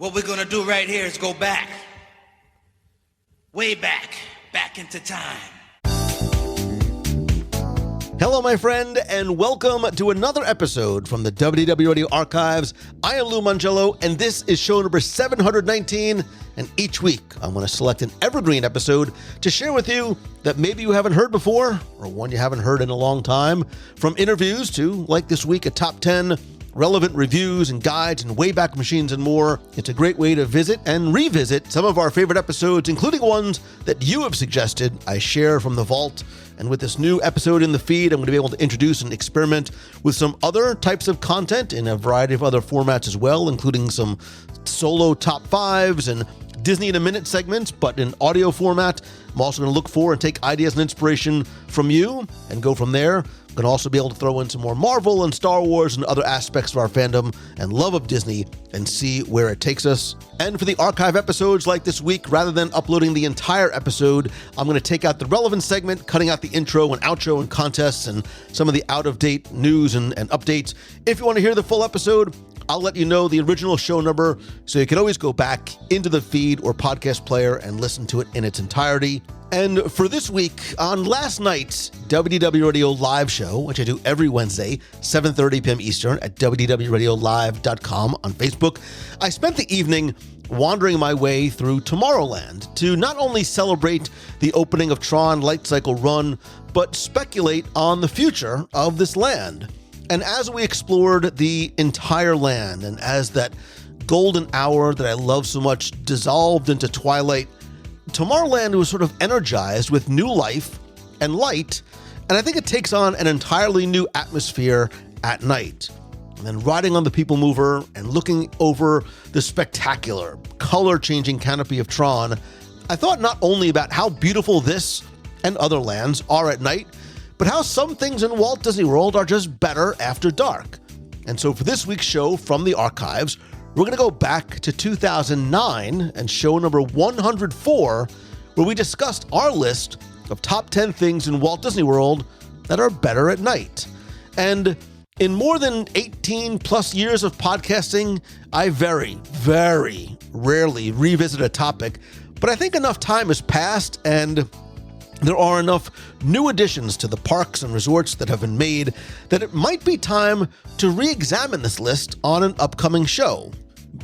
What we're gonna do right here is go back, way back into time. Hello, my friend, and welcome to another episode from the WDW Radio archives. I am Lou Mangello, and this is show number 719. And each week, I'm going to select an evergreen episode to share with you that maybe you haven't heard before, or one you haven't heard in a long time. From interviews to, like this week, a top 10, relevant reviews and guides and Wayback Machines and more. It's a great way to visit and revisit some of our favorite episodes, including ones that you have suggested I share from the vault. And with this new episode in the feed, I'm going to be able to introduce and experiment with some other types of content in a variety of other formats as well, including some solo top fives and Disney in a Minute segments, but in audio format. I'm also going to look for and take ideas and inspiration from you and go from there. I'm going to also be able to throw in some more Marvel and Star Wars and other aspects of our fandom and love of Disney and see where it takes us. And for the archive episodes like this week, rather than uploading the entire episode, I'm going to take out the relevant segment, cutting out the intro and outro and contests and some of the out-of-date news and updates. If you want to hear the full episode, I'll let you know the original show number, so you can always go back into the feed or podcast player and listen to it in its entirety. And for this week, on last night's WDW Radio live show, which I do every Wednesday, 7:30 p.m. Eastern at WDWRadioLive.com on Facebook, I spent the evening wandering my way through Tomorrowland to not only celebrate the opening of Tron Lightcycle Run, but speculate on the future of this land. And as we explored the entire land, and as that golden hour that I love so much dissolved into twilight, Tomorrowland was sort of energized with new life and light, and I think it takes on an entirely new atmosphere at night. And then riding on the Peoplemover and looking over the spectacular, color-changing canopy of Tron, I thought not only about how beautiful this and other lands are at night, but how some things in Walt Disney World are just better after dark. And so for this week's show from the archives, we're going to go back to 2009 and show number 104, where we discussed our list of top 10 things in Walt Disney World that are better at night. And in more than 18 plus years of podcasting, I very, very rarely revisit a topic, but I think enough time has passed and there are enough new additions to the parks and resorts that have been made that it might be time to re-examine this list on an upcoming show.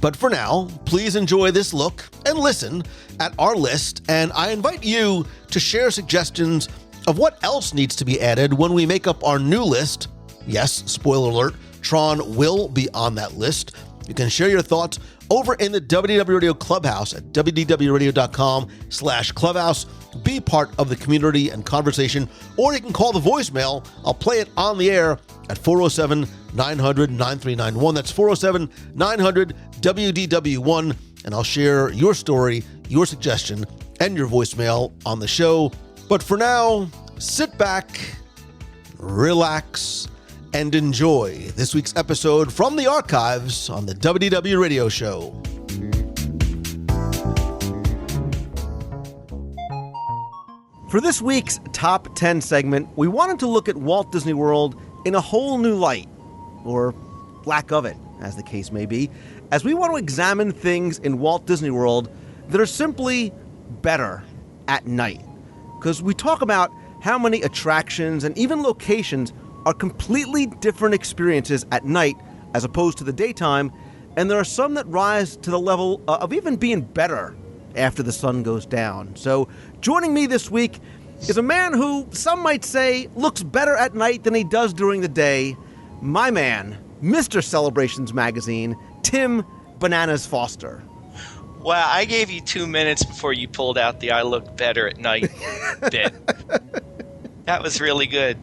But for now, please enjoy this look and listen at our list, and I invite you to share suggestions of what else needs to be added when we make up our new list. Yes, spoiler alert, Tron will be on that list. You can share your thoughts over in the WDW Radio Clubhouse at wdwradio.com/clubhouse. Be part of the community and conversation, or you can call the voicemail. I'll play it on the air at 407-900-9391. That's 407-900-WDW1, and I'll share your story, your suggestion, and your voicemail on the show. But for now, sit back, relax, and enjoy this week's episode from the archives on the WDW Radio Show. For this week's Top 10 segment, we wanted to look at Walt Disney World in a whole new light, or lack of it, as the case may be, as we want to examine things in Walt Disney World that are simply better at night. Because we talk about how many attractions and even locations are completely different experiences at night as opposed to the daytime, and there are some that rise to the level of even being better after the sun goes down. So joining me this week is a man who some might say looks better at night than he does during the day. My man, Mr. Celebrations Magazine, Tim Bananas Foster. Well, I gave you 2 minutes before you pulled out the I look better at night bit. That was really good.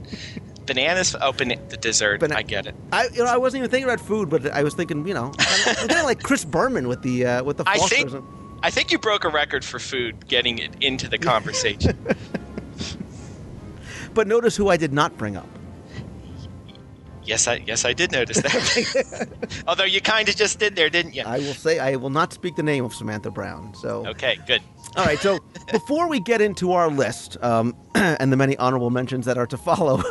Bananas, the dessert. I get it. I wasn't even thinking about food, but I was thinking, I'm kind of like Chris Berman with the Fosters. I think you broke a record for food, getting it into the conversation. But notice who I did not bring up. Yes, I did notice that. Although you kind of just did there, didn't you? I will say I will not speak the name of Samantha Brown. So okay, good. All right, so before we get into our list and the many honorable mentions that are to follow,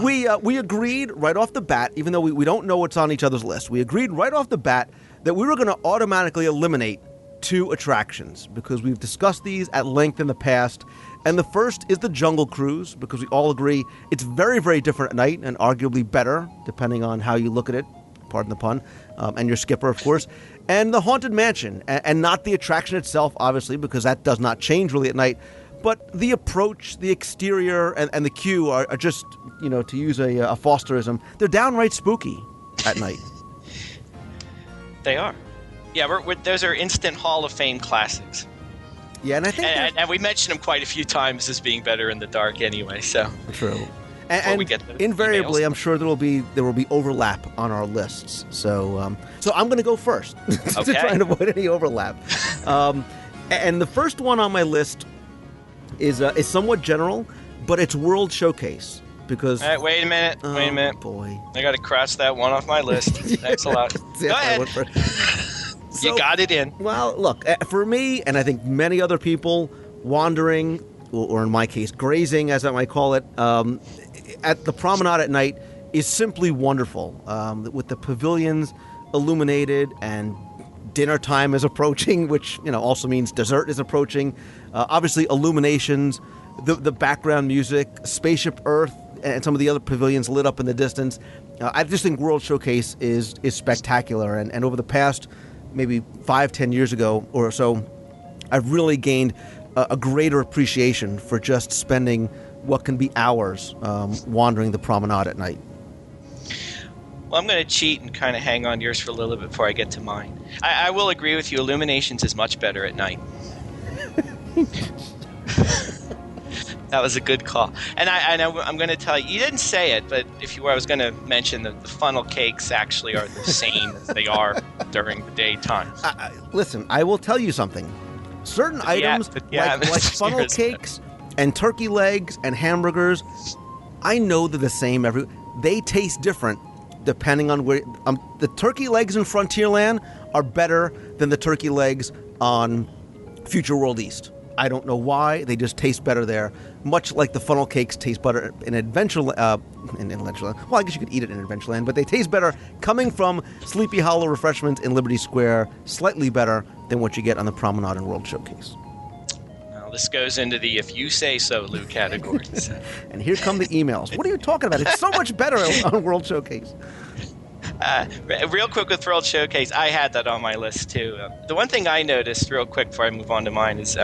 we agreed right off the bat, even though we don't know what's on each other's list, we agreed right off the bat that we were going to automatically eliminate 2 attractions because we've discussed these at length in the past. And the first is the Jungle Cruise, because we all agree it's very, very different at night and arguably better, depending on how you look at it, pardon the pun, and your skipper, of course. And the Haunted Mansion, and not the attraction itself, obviously, because that does not change really at night. But the approach, the exterior, and the queue are just, to use a Fosterism, they're downright spooky at night. They are. Yeah, those are instant Hall of Fame classics. Yeah, and I think... And we mentioned them quite a few times as being better in the dark anyway, so... True. And we get invariably, emails. I'm sure there will be overlap on our lists. So I'm going to go first to try and avoid any overlap. And the first one on my list is somewhat general, but it's World Showcase. Because all right, wait a minute. Boy, I got to cross that one off my list. Thanks a lot. Go ahead. You got it in. Well, look, for me, and I think many other people, wandering, or in my case, grazing, as I might call it, at the promenade at night is simply wonderful. With the pavilions illuminated and dinner time is approaching, which also means dessert is approaching. Obviously, illuminations, the background music, Spaceship Earth, and some of the other pavilions lit up in the distance. I just think World Showcase is spectacular. And over the past maybe 5-10 years ago or so, I've really gained a greater appreciation for just spending what can be hours wandering the promenade at night. Well, I'm going to cheat and kind of hang on to yours for a little bit before I get to mine. I will agree with you. Illuminations is much better at night. That was a good call. And I'm going to tell you, you didn't say it, but if you were, I was going to mention that the funnel cakes actually are the same as they are during the daytime. Listen, I will tell you something. Certain items, like funnel cakes and turkey legs and hamburgers, I know they're the same they taste different depending on where... the turkey legs in Frontierland are better than the turkey legs on Future World East. I don't know why. They just taste better there. Much like the funnel cakes taste better in Adventureland. Well, I guess you could eat it in Adventureland, but they taste better coming from Sleepy Hollow Refreshments in Liberty Square. Slightly better than what you get on the Promenade and World Showcase. Now, this goes into the "if you say so, Lou" categories. And here come the emails. What are you talking about? It's so much better on World Showcase. Real quick with World Showcase, I had that on my list too. The one thing I noticed real quick before I move on to mine is,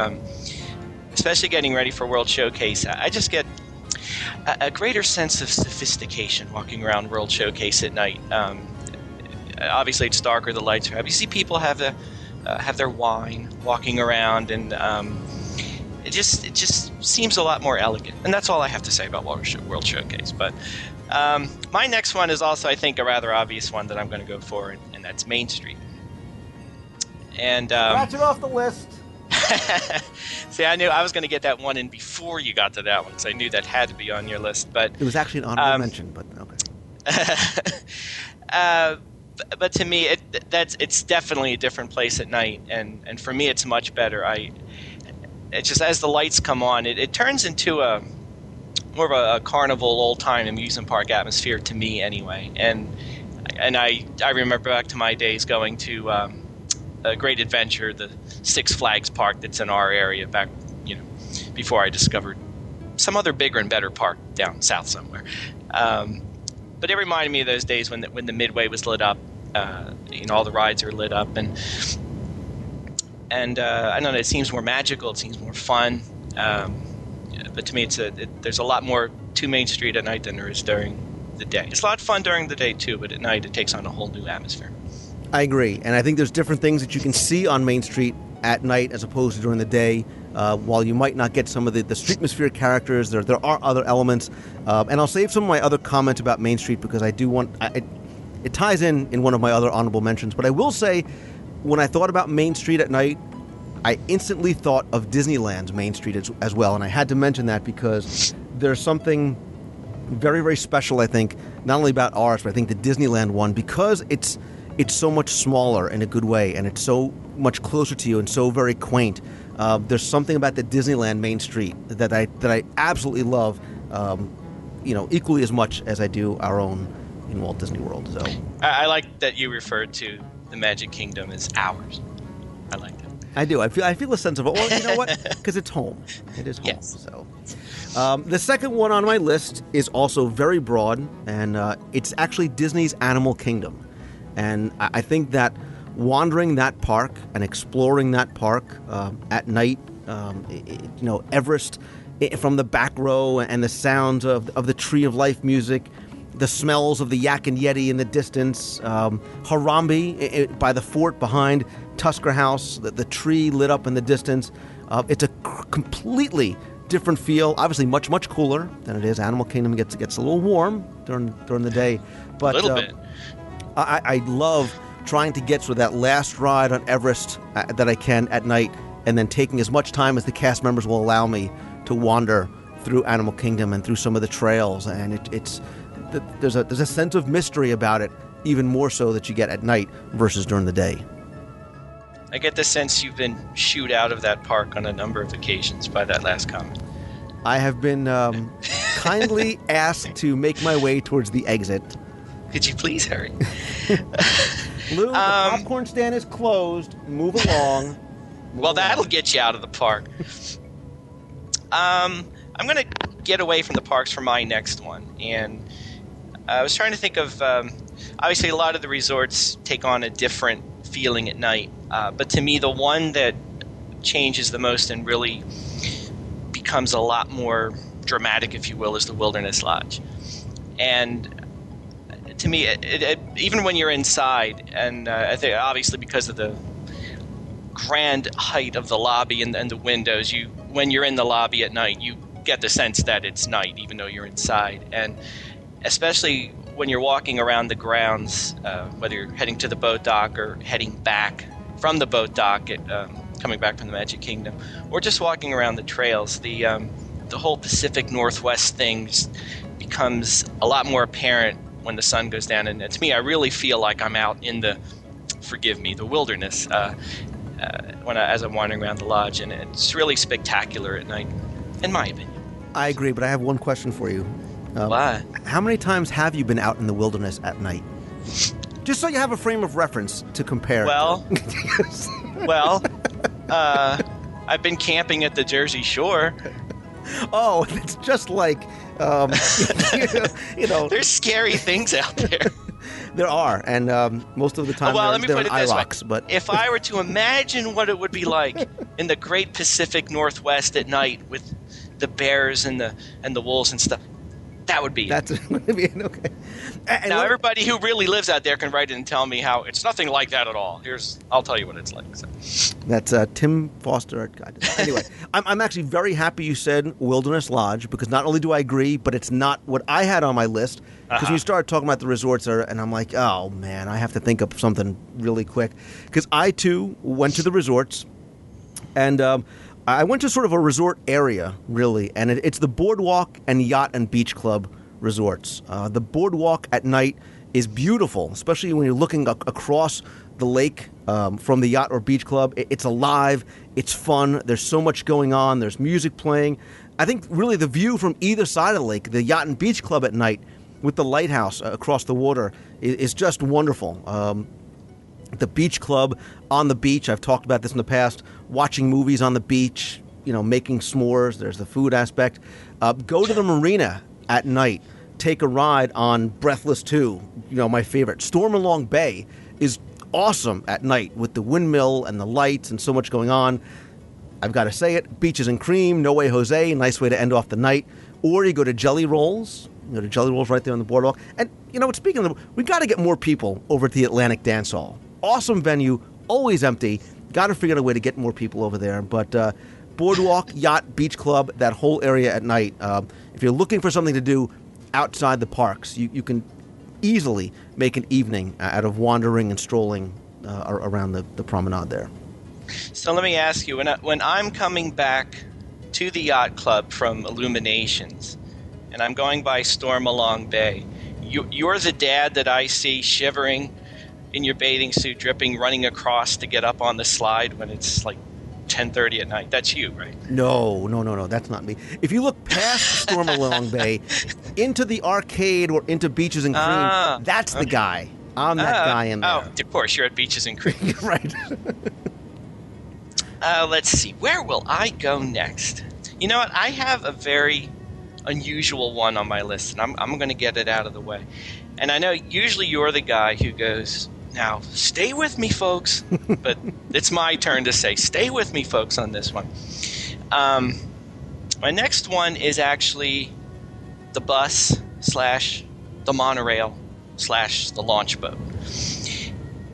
especially getting ready for World Showcase, I just get a greater sense of sophistication walking around World Showcase at night. Obviously, it's darker, the lights are up. You see people have their wine walking around, and it just seems a lot more elegant. And that's all I have to say about World Showcase. But my next one is also, I think, a rather obvious one that I'm going to go for, and that's Main Street. And scratch it off the list. See, I knew I was going to get that one in before you got to that one, because I knew that had to be on your list. But it was actually an honorable mention, but okay. But to me, it's definitely a different place at night, and for me, it's much better. It just, as the lights come on, it turns into more of a carnival, old-time amusement park atmosphere to me, anyway. And I remember back to my days going to a Great Adventure, the Six Flags park that's in our area, back before I discovered some other bigger and better park down south somewhere. But it reminded me of those days when the Midway was lit up. All the rides are lit up, and I don't know, it seems more magical, it seems more fun. But to me, there's a lot more to Main Street at night than there is during the day. It's a lot of fun during the day too, but at night it takes on a whole new atmosphere. I agree, and I think there's different things that you can see on Main Street at night as opposed to during the day. While you might not get some of the streetmosphere characters, there are other elements. And I'll save some of my other comments about Main Street because I do want... It ties in one of my other honorable mentions. But I will say, when I thought about Main Street at night, I instantly thought of Disneyland's Main Street as well. And I had to mention that because there's something very, very special, I think, not only about ours, but I think the Disneyland one, because it's so much smaller in a good way, and it's so much closer to you and so very quaint. There's something about the Disneyland Main Street that I absolutely love, equally as much as I do our own in Walt Disney World. So I like that you referred to the Magic Kingdom is ours. I like that. I do. I feel a sense of, well, you know what? Because it's home. It is home. Yes. So, the second one on my list is also very broad, and it's actually Disney's Animal Kingdom. And I think that wandering that park and exploring that park at night, Everest from the back row and the sounds of the Tree of Life music, the smells of the Yak and Yeti in the distance, Harambe by the fort behind Tusker House, the tree lit up in the distance. It's a completely different feel. Obviously, much, much cooler than it is. Animal Kingdom gets a little warm during the day. But, a little bit. I love trying to get to that last ride on Everest that I can at night, and then taking as much time as the cast members will allow me to wander through Animal Kingdom and through some of the trails. And there's a sense of mystery about it, even more so that you get at night versus during the day. I get the sense you've been shooed out of that park on a number of occasions by that last comment. I have been kindly asked to make my way towards the exit. Could you please hurry? Lou, the popcorn stand is closed. Move along. Well, that'll get you out of the park. I'm going to get away from the parks for my next one. And I was trying to think of, obviously a lot of the resorts take on a different feeling at night. But to me, the one that changes the most and really becomes a lot more dramatic, if you will, is the Wilderness Lodge. And to me, even when you're inside, and I think obviously because of the grand height of the lobby and the windows, when you're in the lobby at night, you get the sense that it's night, even though you're inside. And especially when you're walking around the grounds, whether you're heading to the boat dock or heading back from the boat dock, coming back from the Magic Kingdom, or just walking around the trails, the whole Pacific Northwest thing just becomes a lot more apparent when the sun goes down. And to me, I really feel like I'm out in the wilderness as I'm wandering around the lodge, and it's really spectacular at night, in my opinion. I agree, but I have one question for you. Why? How many times have you been out in the wilderness at night? Just so you have a frame of reference to compare. Well, I've been camping at the Jersey Shore. Oh, it's just like, There's scary things out there. There are, and most of the time they're in IROCs. But if I were to imagine what it would be like in the great Pacific Northwest at night with the bears and the wolves and stuff, that would be it. That's okay. Now, everybody who really lives out there can write in and tell me how it's nothing like that at all. I'll tell you what it's like. So. That's Tim Foster at Guide. Anyway, I'm actually very happy you said Wilderness Lodge, because not only do I agree, but it's not what I had on my list. Because when you started talking about the resorts, and I'm like, oh man, I have to think of something really quick. Because I too went to the resorts, and I went to sort of a resort area, really, and it's the Boardwalk and Yacht and Beach Club resorts. The Boardwalk at night is beautiful, especially when you're looking across the lake from the Yacht or Beach Club. It's alive, it's fun, there's so much going on, there's music playing. I think really the view from either side of the lake, the Yacht and Beach Club at night with the lighthouse across the water, is just wonderful. The Beach Club on the beach, I've talked about this in the past, watching movies on the beach, making s'mores, there's the food aspect. Go to the marina at night, take a ride on Breathless 2, my favorite. Stormalong Bay is awesome at night with the windmill and the lights and so much going on. I've got to say it, Beaches and Cream, No Way Jose, nice way to end off the night. Or you go to Jelly Rolls. You go to Jelly Rolls right there on the boardwalk. And, speaking of we got to get more people over at the Atlantic Dance Hall. Awesome venue, always empty. Got to figure out a way to get more people over there. But Boardwalk, Yacht, Beach Club, that whole area at night. If you're looking for something to do outside the parks, you can easily make an evening out of wandering and strolling around the promenade there. So let me ask you, when I'm coming back to the Yacht Club from Illuminations, and I'm going by Stormalong Bay, you're the dad that I see shivering in your bathing suit, dripping, running across to get up on the slide when it's like 10:30 at night. That's you, right? No, that's not me. If you look past Stormalong Bay into the arcade or into Beaches and Cream, that's the guy. I'm that guy in there. Oh, of course, you're at Beaches and Creek. Right. Let's see. Where will I go next? You know what? I have a very unusual one on my list, and I'm going to get it out of the way. And I know usually you're the guy who goes, now, stay with me, folks. But it's my turn to say, stay with me, folks, on this one. My next one is actually the bus / the monorail / the launch boat.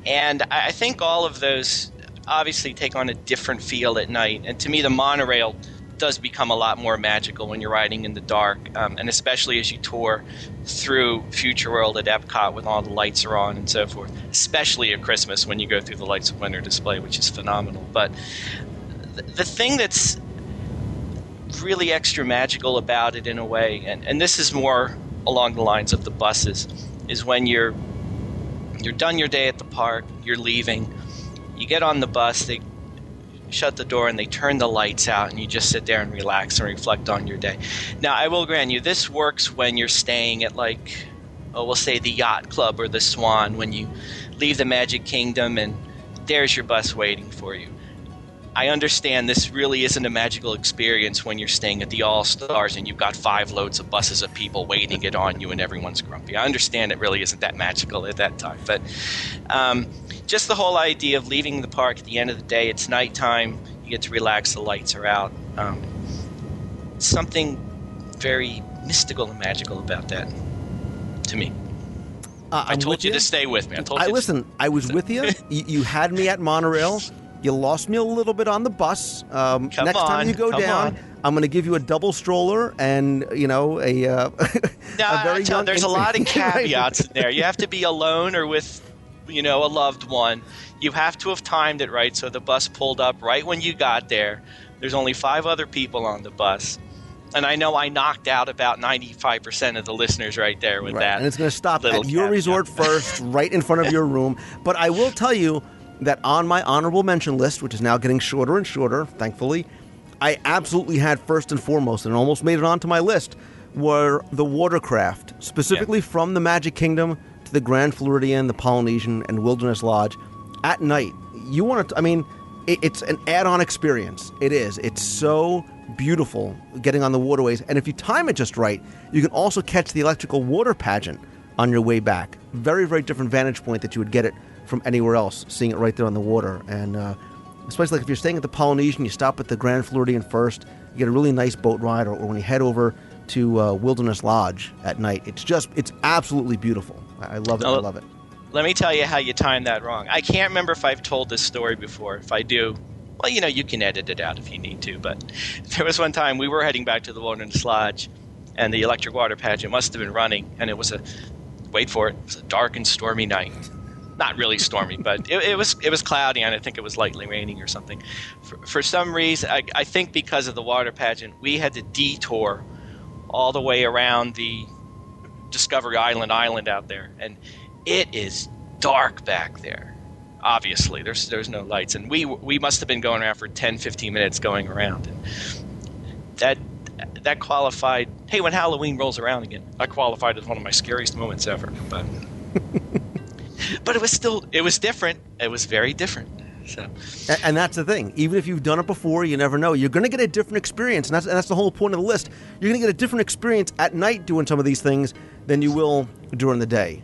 And I think all of those obviously take on a different feel at night. And to me, the monorail does become a lot more magical when you're riding in the dark, and especially as you tour through Future World at Epcot when all the lights are on and so forth, especially at Christmas when you go through the Lights of Winter display, which is phenomenal. But the thing that's really extra magical about it in a way, and this is more along the lines of the buses, is when you're done your day at the park, you're leaving, you get on the bus, they shut the door and they turn the lights out, and you just sit there and relax and reflect on your day. Now, I will grant you, this works when you're staying at, like, we'll say the Yacht Club or the Swan, when you leave the Magic Kingdom and there's your bus waiting for you. I understand this really isn't a magical experience when you're staying at the All-Stars and you've got 5 loads of buses of people waiting to get on you and everyone's grumpy. I understand it really isn't that magical at that time. But just the whole idea of leaving the park at the end of the day, it's nighttime, you get to relax, the lights are out. Something very mystical and magical about that to me. I told you to stay with me. I was with you. You had me at monorail. You lost me a little bit on the bus. Next time you go down, I'm going to give you a double stroller and, a very young... There's a lot of caveats in there. You have to be alone or with, a loved one. You have to have timed it right, so the bus pulled up right when you got there. There's only 5 other people on the bus. And I know I knocked out about 95% of the listeners right there with that. And it's going to stop at your resort first, right in front of your room. But I will tell you that on my honorable mention list, which is now getting shorter and shorter, thankfully, I absolutely had first and foremost, and almost made it onto my list, were the watercraft, specifically from the Magic Kingdom to the Grand Floridian, the Polynesian, and Wilderness Lodge at night. You want to, it's an add-on experience. It is. It's so beautiful getting on the waterways. And if you time it just right, you can also catch the electrical water pageant on your way back. Very, very different vantage point that you would get it from anywhere else, seeing it right there on the water. And especially like if you're staying at the Polynesian, you stop at the Grand Floridian first, you get a really nice boat ride, or when you head over to Wilderness Lodge at night, it's absolutely beautiful. I love it. I love it. Let me tell you how you timed that wrong. I can't remember if I've told this story before. If I do, well, you can edit it out if you need to. But there was one time we were heading back to the Wilderness Lodge, and the electric water pageant must have been running, and it was a dark and stormy night. Not really stormy, but it was cloudy, and I think it was lightly raining or something. For some reason, I think because of the water pageant, we had to detour all the way around the Discovery Island out there, and it is dark back there. Obviously, there's no lights, and we must have been going around for 10-15 minutes going around, and that qualified. Hey, when Halloween rolls around again, I qualified as one of my scariest moments ever, but. But it was different. It was very different. So, and that's the thing. Even if you've done it before, you never know. You're going to get a different experience, and that's the whole point of the list. You're going to get a different experience at night doing some of these things than you will during the day.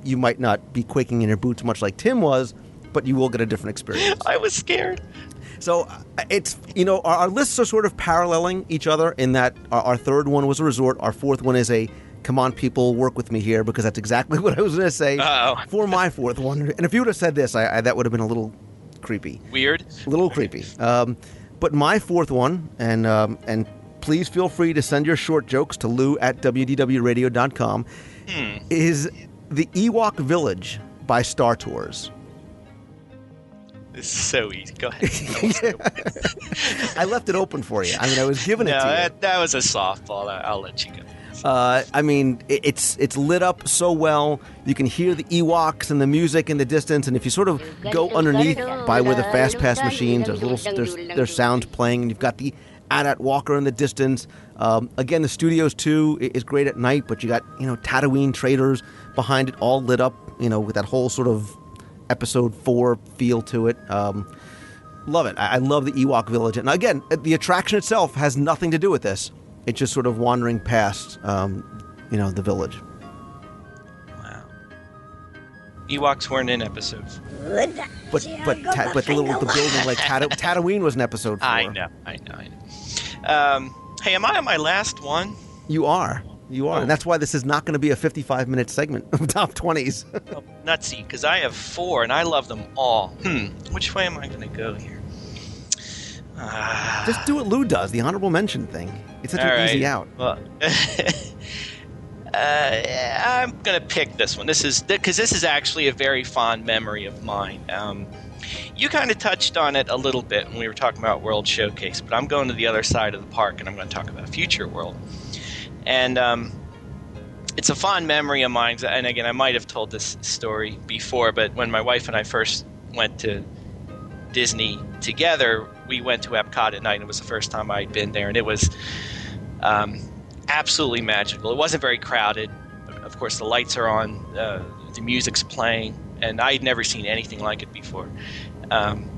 You might not be quaking in your boots much like Tim was, but you will get a different experience. I was scared. So it's, our lists are sort of paralleling each other in that our third one was a resort. Our fourth one is a come on, people, work with me here, because that's exactly what I was going to say for my fourth one. And if you would have said this, that would have been a little creepy. Weird? A little creepy. But my fourth one, and please feel free to send your short jokes to lou@wdwradio.com, is the Ewok Village by Star Tours. This is so easy. Go ahead. I left it open for you. I was giving it to you. That was a softball. I'll let you go. It's lit up so well. You can hear the Ewoks and the music in the distance, and if you sort of go underneath by where the Fast Pass machines, there's sound playing, and you've got the AT-AT Walker in the distance. Again, the Studios too is great at night, but you got Tatooine traders behind it, all lit up, with that whole sort of episode 4 feel to it. Love it. I love the Ewok Village. And again, the attraction itself has nothing to do with this. It's just sort of wandering past, the village. Wow. Ewoks weren't in episode 4. But the building like Tatooine was in episode 4. I know. Hey, am I on my last one? You are. And that's why this is not going to be a 55-minute segment of top 20s. Oh, nutsy, because I have 4 and I love them all. Which way am I going to go here? Just do what Lou does, the honorable mention thing. It's such an easy out. Well, I'm going to pick this one. This is actually a very fond memory of mine. You kind of touched on it a little bit when we were talking about World Showcase, but I'm going to the other side of the park, and I'm going to talk about Future World. And it's a fond memory of mine. And again, I might have told this story before, but when my wife and I first went to Disney together, we went to Epcot at night, and it was the first time I'd been there, and it was absolutely magical. It wasn't very crowded. Of course, the lights are on, the music's playing, and I'd never seen anything like it before. And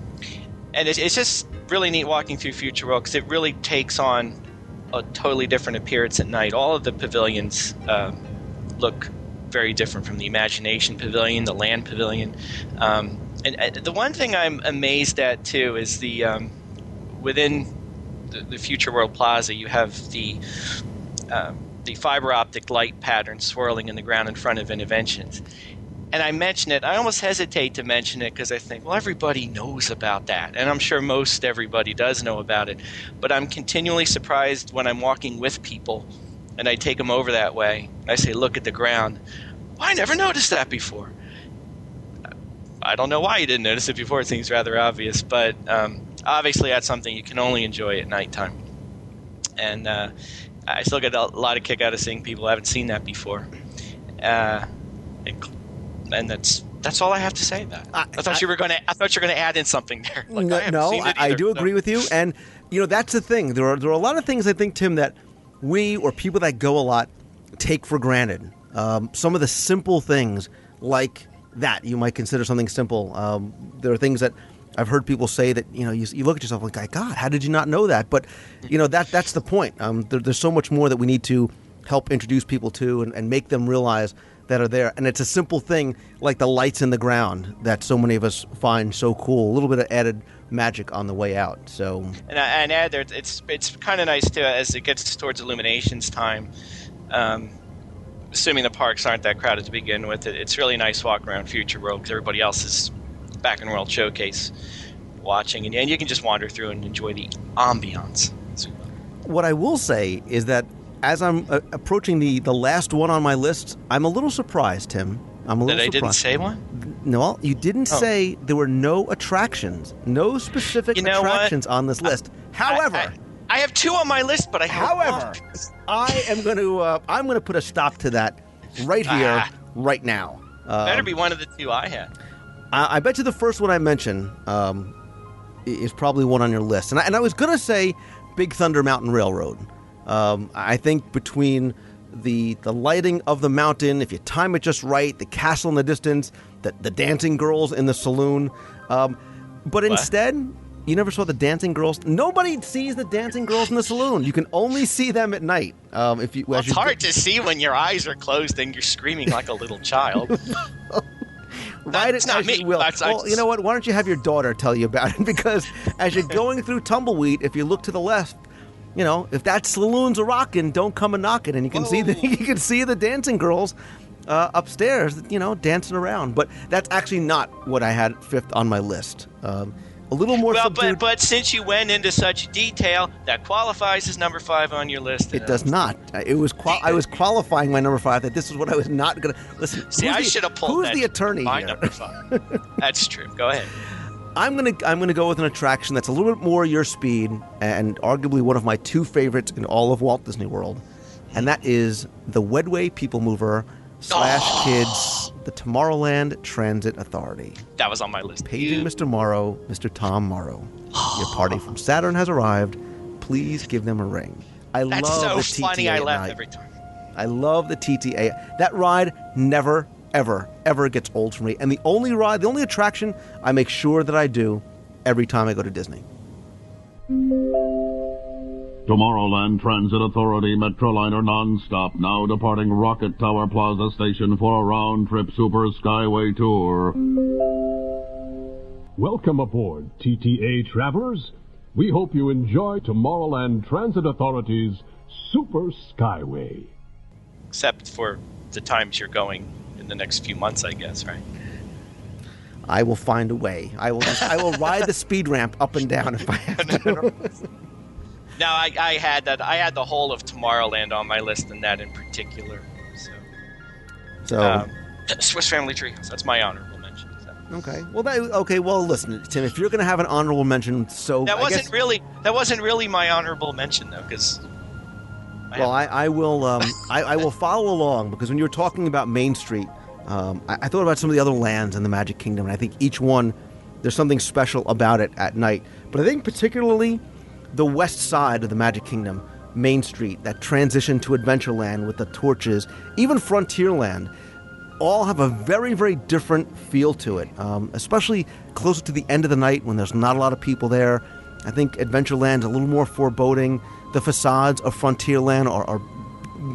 it's just really neat walking through Future World because it really takes on a totally different appearance at night. All of the pavilions look very different, from the Imagination Pavilion, the Land Pavilion. And the one thing I'm amazed at, too, is within the Future World Plaza, you have the fiber optic light pattern swirling in the ground in front of Interventions. And I mention it, I almost hesitate to mention it because I think, well, everybody knows about that. And I'm sure most everybody does know about it. But I'm continually surprised when I'm walking with people and I take them over that way. And I say, look at the ground. Well, I never noticed that before. I don't know why you didn't notice it before. It seems rather obvious. But obviously that's something you can only enjoy at nighttime. And I still get a lot of kick out of seeing people who haven't seen that before. And that's all I have to say about it. I thought you were going to add in something there. Like, I do agree with you, and that's the thing. There are a lot of things I think, Tim, that we or people that go a lot take for granted. Some of the simple things like that you might consider something simple. There are things that I've heard people say that you look at yourself like, God, how did you not know that? But that's the point. There's so much more that we need to help introduce people to and make them realize that are there. And it's a simple thing like the lights in the ground that so many of us find so cool. A little bit of added magic on the way out. So and add there, it's kind of nice too as it gets towards Illuminations time. Assuming the parks aren't that crowded to begin with, it's really nice walk around Future World because everybody else is back in World Showcase watching, and you can just wander through and enjoy the ambiance. What I will say is that as I'm approaching the last one on my list, I'm a little surprised, Tim. I'm a little surprised. That I didn't say one? No, you didn't say there were no attractions, no specific attractions on this list. However, I have 2 on my list, but I'm going to put a stop to that right here, right now. Better be one of the 2 I had. I bet you the first one I mentioned is probably one on your list, and I was going to say Big Thunder Mountain Railroad. I think between the lighting of the mountain, if you time it just right, the castle in the distance, the dancing girls in the saloon. But instead, you never saw the dancing girls. Nobody sees the dancing girls in the saloon. You can only see them at night. It's hard to see when your eyes are closed and you're screaming like a little child. That's not me. Well, you know what? Why don't you have your daughter tell you about it? Because as you're going through Tumbleweed, if you look to the left, if that saloon's a rockin', don't come a knockin', and you can see the dancing girls upstairs, dancing around. But that's actually not what I had 5th on my list. A little more subdued. But since you went into such detail, that qualifies as number 5 on your list. It does not. I was qualifying my number 5 that this is what I was not going to listen. See, I should have pulled who's the attorney my here? Number 5. That's true. Go ahead. I'm gonna go with an attraction that's a little bit more your speed and arguably one of my 2 favorites in all of Walt Disney World, and that is the Wedway Peoplemover / Kids, the Tomorrowland Transit Authority. That was on my list. Paging Mr. Morrow, Mr. Tom Morrow. Your party from Saturn has arrived. Please give them a ring. I love so the funny. TTA I at laugh night. every time. I love the TTA. That ride never, ever, ever gets old for me. And the only attraction I make sure that I do every time I go to Disney. Tomorrowland Transit Authority Metroliner nonstop, now departing Rocket Tower Plaza Station for a round-trip Super Skyway tour. Welcome aboard, TTA travelers. We hope you enjoy Tomorrowland Transit Authority's Super Skyway. Except for the times you're going in the next few months, I guess, right? I will find a way. I will ride the speed ramp up and down if I have to. No, I had that. I had the whole of Tomorrowland on my list, and that in particular. So Swiss Family Treehouse. That's my honorable mention. So. Okay. Well, listen, Tim. If you're going to have an honorable mention, that wasn't really my honorable mention though, because. I will follow along, because when you were talking about Main Street, I thought about some of the other lands in the Magic Kingdom, and I think each one, there's something special about it at night. But I think particularly the west side of the Magic Kingdom, Main Street, that transition to Adventureland with the torches, even Frontierland, all have a very, very different feel to it, especially closer to the end of the night when there's not a lot of people there. I think Adventureland's a little more foreboding. The facades of Frontierland are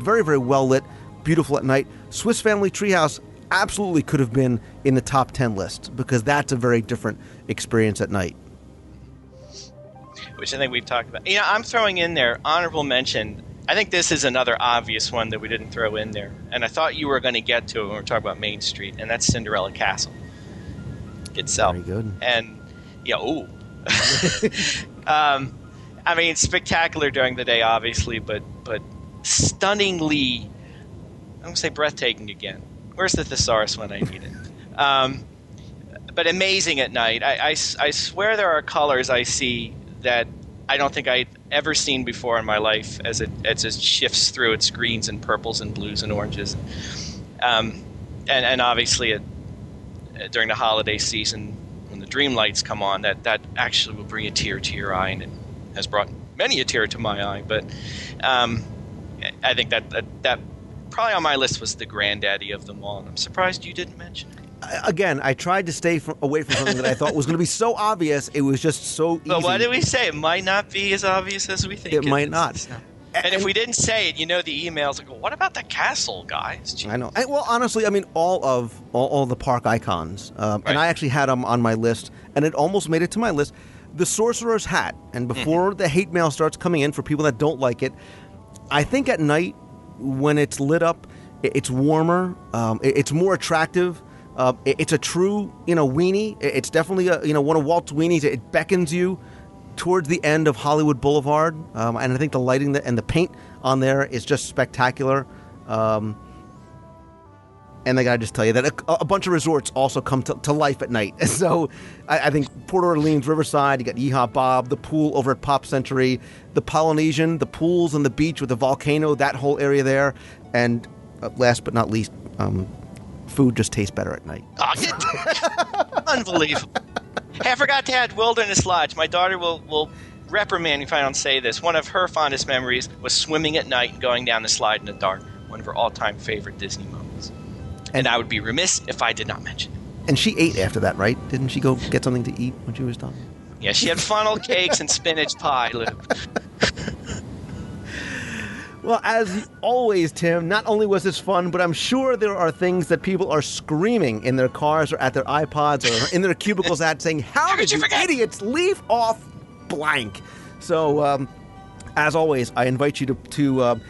very, very well lit, beautiful at night. Swiss Family Treehouse absolutely could have been in the top 10 list, because that's a very different experience at night. Which I think we've talked about. I'm throwing in there honorable mention. I think this is another obvious one that we didn't throw in there, and I thought you were going to get to it when we were talking about Main Street, and that's Cinderella Castle itself. Very good. And I mean, spectacular during the day, obviously, but stunningly, I'm going to say breathtaking again. Where's the thesaurus when I need it? But amazing at night. I swear there are colors I see that I don't think I'd ever seen before in my life as it shifts through its greens and purples and blues and oranges. And obviously during the holiday season, when the dream lights come on, that actually will bring a tear to your eye, and it has brought many a tear to my eye. But I think that probably on my list was the granddaddy of them all, and I'm surprised you didn't mention it. Again, I tried to stay away from something that I thought was going to be so obvious. It was just so easy. But what did we say? It might not be as obvious as we think. It might not. And if we didn't say it, the emails like, well, what about the castle, guys? Jeez. I know. Well, honestly, I mean, all the park icons, right. And I actually had them on my list, and it almost made it to my list. The Sorcerer's Hat, and before the hate mail starts coming in for people that don't like it, I think at night when it's lit up, it's warmer, it's more attractive. It's a true, weenie. It's definitely one of Walt's weenies. It beckons you towards the end of Hollywood Boulevard, and I think the lighting and the paint on there is just spectacular. And I gotta just tell you that a bunch of resorts also come to life at night. So I think Port Orleans, Riverside, you got Yeehaw Bob, the pool over at Pop Century, the Polynesian, the pools and the beach with the volcano, that whole area there, and last but not least, food just tastes better at night. Unbelievable. Hey, I forgot to add Wilderness Lodge. My daughter will reprimand me if I don't say this. One of her fondest memories was swimming at night and going down the slide in the dark. One of her all-time favorite Disney moments. And I would be remiss if I did not mention it. And she ate after that, right? Didn't she go get something to eat when she was done? Yeah, she had funnel cakes and spinach pie, Lou. Well, as always, Tim, not only was this fun, but I'm sure there are things that people are screaming in their cars or at their iPods or in their cubicles at saying, how did you idiots leave off blank? So, as always, I invite you to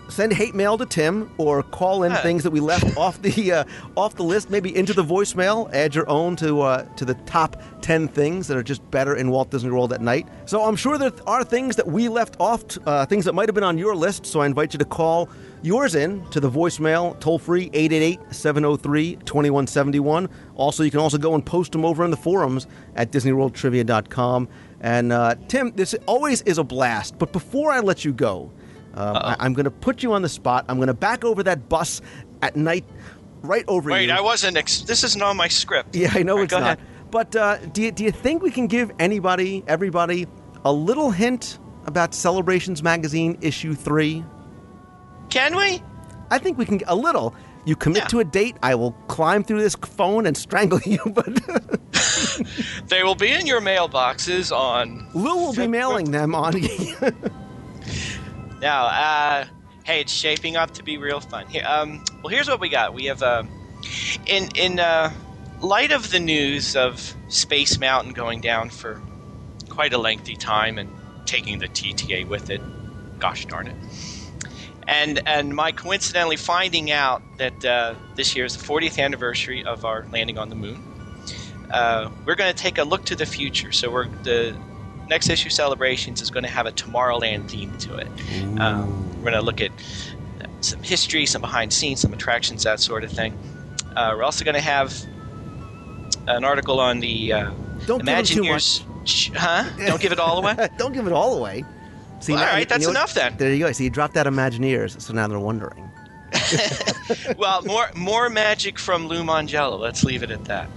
send hate mail to Tim or call in things that we left off the list, maybe into the voicemail. Add your own to the top 10 things that are just better in Walt Disney World at night. So I'm sure there are things that we left off, things that might have been on your list. So I invite you to call yours in to the voicemail, toll-free, 888-703-2171. Also, you can also go and post them over in the forums at DisneyWorldTrivia.com. And Tim, this always is a blast. But before I let you go, I'm going to put you on the spot. I'm going to back over that bus at night, right over you. Wait, I wasn't. This isn't on my script. Yeah, I know it's not. Ahead. But do you think we can give everybody, a little hint about Celebrations Magazine issue 3? Can we? I think we can a little. You commit to a date, I will climb through this phone and strangle you. But they will be in your mailboxes on. Lou will be mailing them on. Now, hey, it's shaping up to be real fun. Here, well, here's what we got. We have, in light of the news of Space Mountain going down for quite a lengthy time and taking the TTA with it, gosh darn it. And my coincidentally finding out that this year is the 40th anniversary of our landing on the moon. We're going to take a look to the future. So the next issue Celebrations is going to have a Tomorrowland theme to it. We're going to look at some history, some behind scenes, some attractions, that sort of thing. We're also going to have an article on the Don't Imagineers. Don't give it all away? Don't give it all away. See, well, all right, that's enough then. There you go. See, you dropped that Imagineers, so now they're wondering. Well, more magic from Lou Mangello. Let's leave it at that.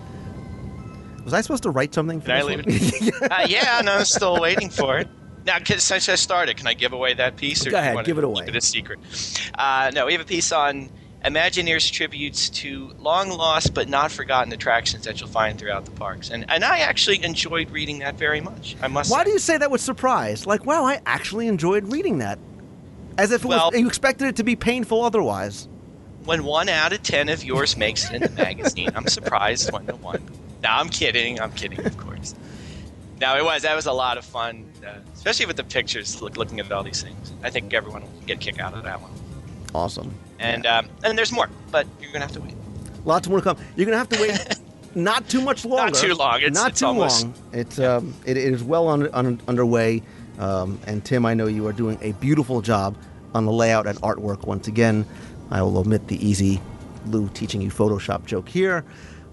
Was I supposed to write something for this one? Yeah, no, I'm still waiting for it. Now, since I started, can I give away that piece? Or Go ahead, give it away. Keep it a secret. No, we have a piece on Imagineers tributes to long-lost but not forgotten attractions that you'll find throughout the parks. And I actually enjoyed reading that very much, I must say. Why do you say that with surprise? Like, wow, I actually enjoyed reading that. As if you expected it to be painful otherwise. When 1 out of 10 of yours makes it in the magazine, I'm surprised 1 to 1. No, I'm kidding, of course. No, that was a lot of fun, especially with the pictures, looking at all these things. I think everyone will get a kick out of that one. Awesome. And there's more, but you're going to have to wait. Lots more to come. You're going to have to wait not too much longer. Not too long. It's almost long. It is well underway. And Tim, I know you are doing a beautiful job on the layout and artwork once again. I will omit the easy Lou teaching you Photoshop joke here.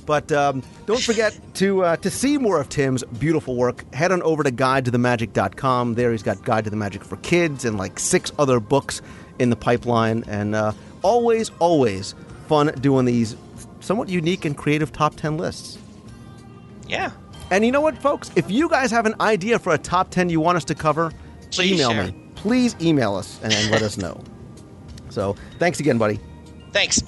But don't forget to see more of Tim's beautiful work. Head on over to guidetothemagic.com. There he's got Guide to the Magic for Kids and like 6 other books in the pipeline. And always fun doing these somewhat unique and creative top 10 lists. Yeah. And you know what, folks? If you guys have an idea for a top 10 you want us to cover, email me. Please email us and let us know. So thanks again, buddy. Thanks.